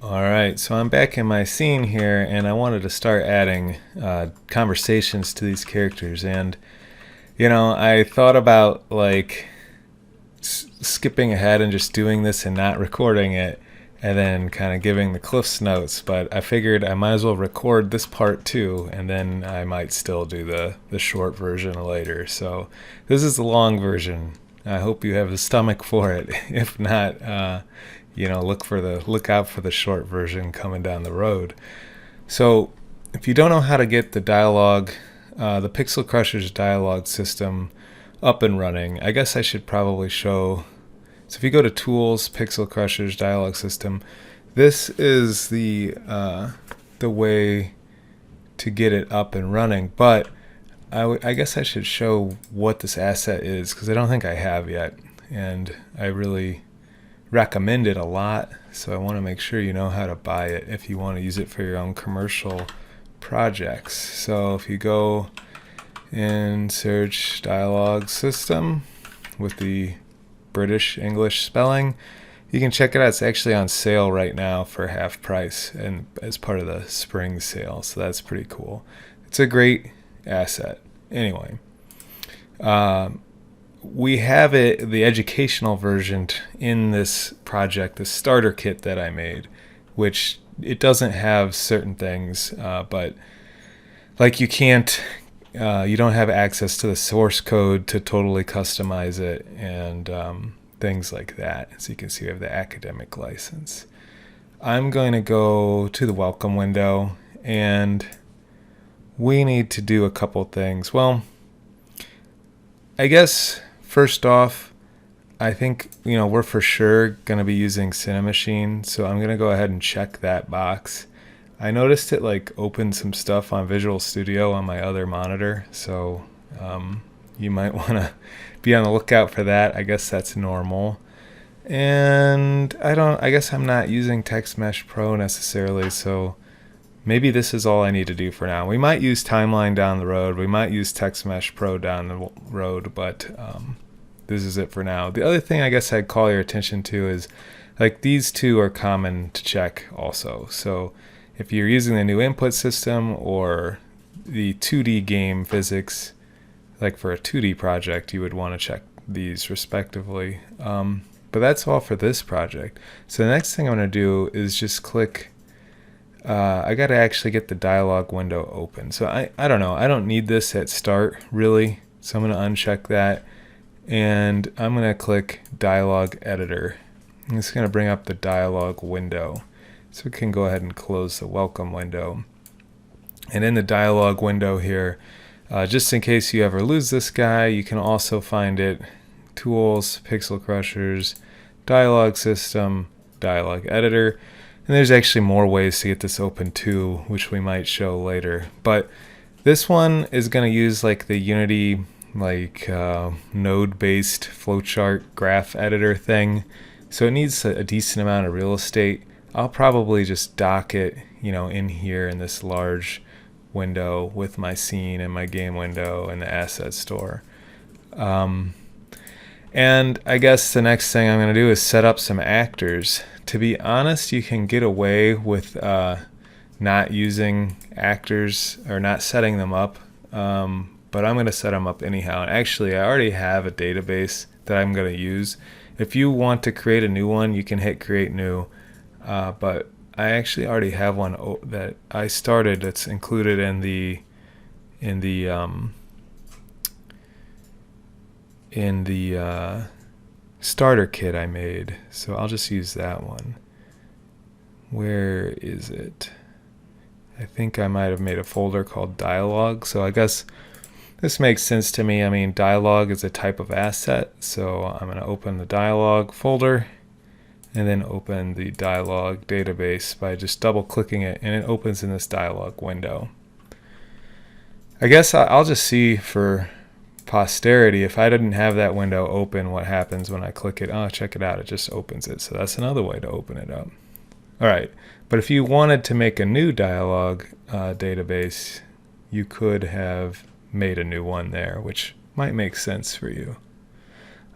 All right, so I'm back in my scene here, and I wanted to start adding conversations to these characters. And I thought about like skipping ahead and just doing this and not recording it, and then kind of giving the Cliff's notes. But I figured I might as well record this part too, and then I might still do the short version later. So this is the long version. I hope you have the stomach for it. If not, look out for the short version coming down the road. So if you don't know how to get the dialogue, the Pixel Crusher's dialogue system up and running, I guess I should probably show. So if you go to Tools, Pixel Crusher's dialogue system, this is the way to get it up and running. But I guess I should show what this asset is, because I don't think I have yet, and I really recommend it a lot. So I want to make sure you know how to buy it if you want to use it for your own commercial projects. So if you go and search dialogue system with the British English spelling, you can check it out. It's actually on sale right now for half price and as part of the spring sale, so that's pretty cool. It's a great asset. Anyway, we have it, the educational version, in this project, the starter kit that I made, which it doesn't have certain things, but like you don't have access to the source code to totally customize it, and things like that. So you can see we have the academic license. I'm going to go to the welcome window, and we need to do a couple things. Well, I guess first off, I think we're for sure going to be using Cinemachine, so I'm going to go ahead and check that box. I noticed it opened some stuff on Visual Studio on my other monitor, so you might want to be on the lookout for that. I guess that's normal. And I guess I'm not using Text Mesh Pro necessarily, so maybe this is all I need to do for now. We might use Timeline down the road. We might use Text Mesh Pro down the road, but this is it for now. The other thing I guess I'd call your attention to is these two are common to check also. So if you're using the new input system or the 2D game physics, for a 2D project, you would want to check these respectively. But that's all for this project. So the next thing I'm going to do is just click. I got to actually get the dialog window open. So I don't know. I don't need this at start really. So I'm going to uncheck that. And I'm going to click Dialog Editor. And it's going to bring up the dialog window. So we can go ahead and close the welcome window. And in the dialog window here, just in case you ever lose this guy, you can also find it Tools, Pixel Crushers, Dialog System, Dialog Editor. And there's actually more ways to get this open too, which we might show later. But this one is going to use the Unity node-based flowchart graph editor thing. So it needs a decent amount of real estate. I'll probably just dock it, in here in this large window with my scene and my game window and the asset store. And I guess the next thing I'm going to do is set up some actors. To be honest, you can get away with not using actors or not setting them up, but I'm going to set them up anyhow. And actually, I already have a database that I'm going to use. If you want to create a new one, you can hit Create New, but I actually already have one that I started that's included in the starter kit I made. So I'll just use that one. Where is it? I think I might have made a folder called Dialog. So I guess this makes sense to me. I mean, dialog is a type of asset. So I'm going to open the dialog folder and then open the dialog database by just double clicking it, and it opens in this dialog window. I guess I'll just see for posterity, if I didn't have that window open, what happens when I click it. Oh, check it out, it just opens it. So that's another way to open it up. All right, but if you wanted to make a new dialog database, you could have made a new one there, which might make sense for you.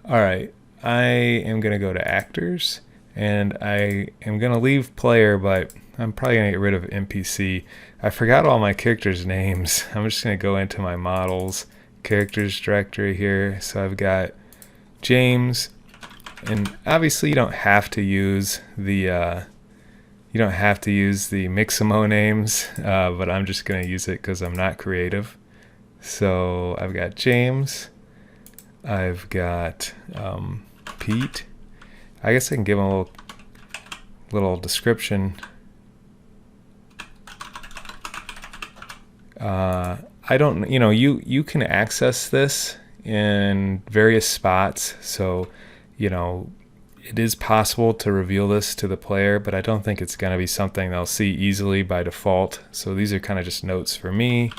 All right, I am going to go to Actors, And I am going to leave player, but I'm probably going to get rid of NPC. I forgot all my characters' names. I'm just going to go into my models, characters directory here. So I've got James, and obviously you don't have to use the Mixamo names, but I'm just going to use it because I'm not creative. So I've got James, I've got Pete. I guess I can give him a little description. I don't, you can access this in various spots. So, it is possible to reveal this to the player, but I don't think it's going to be something they'll see easily by default. So these are kind of just notes for me.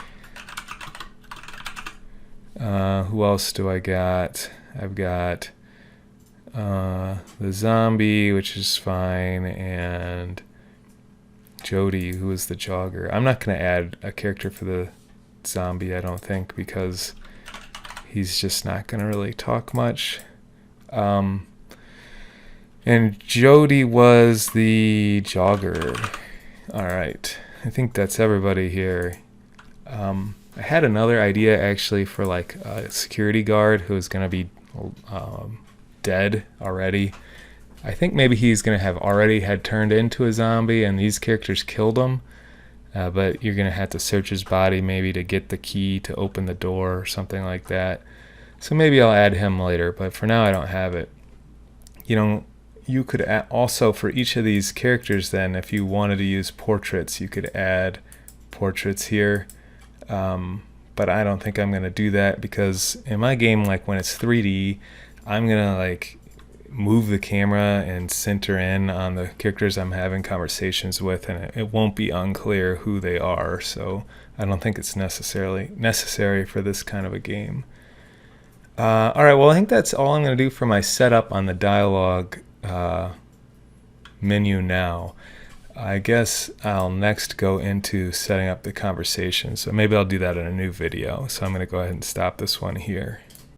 Who else do I got? I've got the zombie, which is fine, and Jody, who is the jogger. I'm not going to add a character for the zombie, I don't think, because he's just not going to really talk much. And Jody was the jogger. All right, I think that's everybody here. I had another idea actually for like a security guard who is going to be dead already. I think maybe he's going to have already had turned into a zombie and these characters killed him. But you're going to have to search his body maybe to get the key to open the door or something like that. So maybe I'll add him later, but for now I don't have it. You could also, for each of these characters then, if you wanted to use portraits, you could add portraits here. But I don't think I'm going to do that because in my game, like when it's 3D, I'm going to like move the camera and center in on the characters I'm having conversations with, and it won't be unclear who they are. So I don't think it's necessary for this kind of a game. All right, well, I think that's all I'm going to do for my setup on the dialog menu now. I guess I'll next go into setting up the conversation. So maybe I'll do that in a new video. So I'm going to go ahead and stop this one here.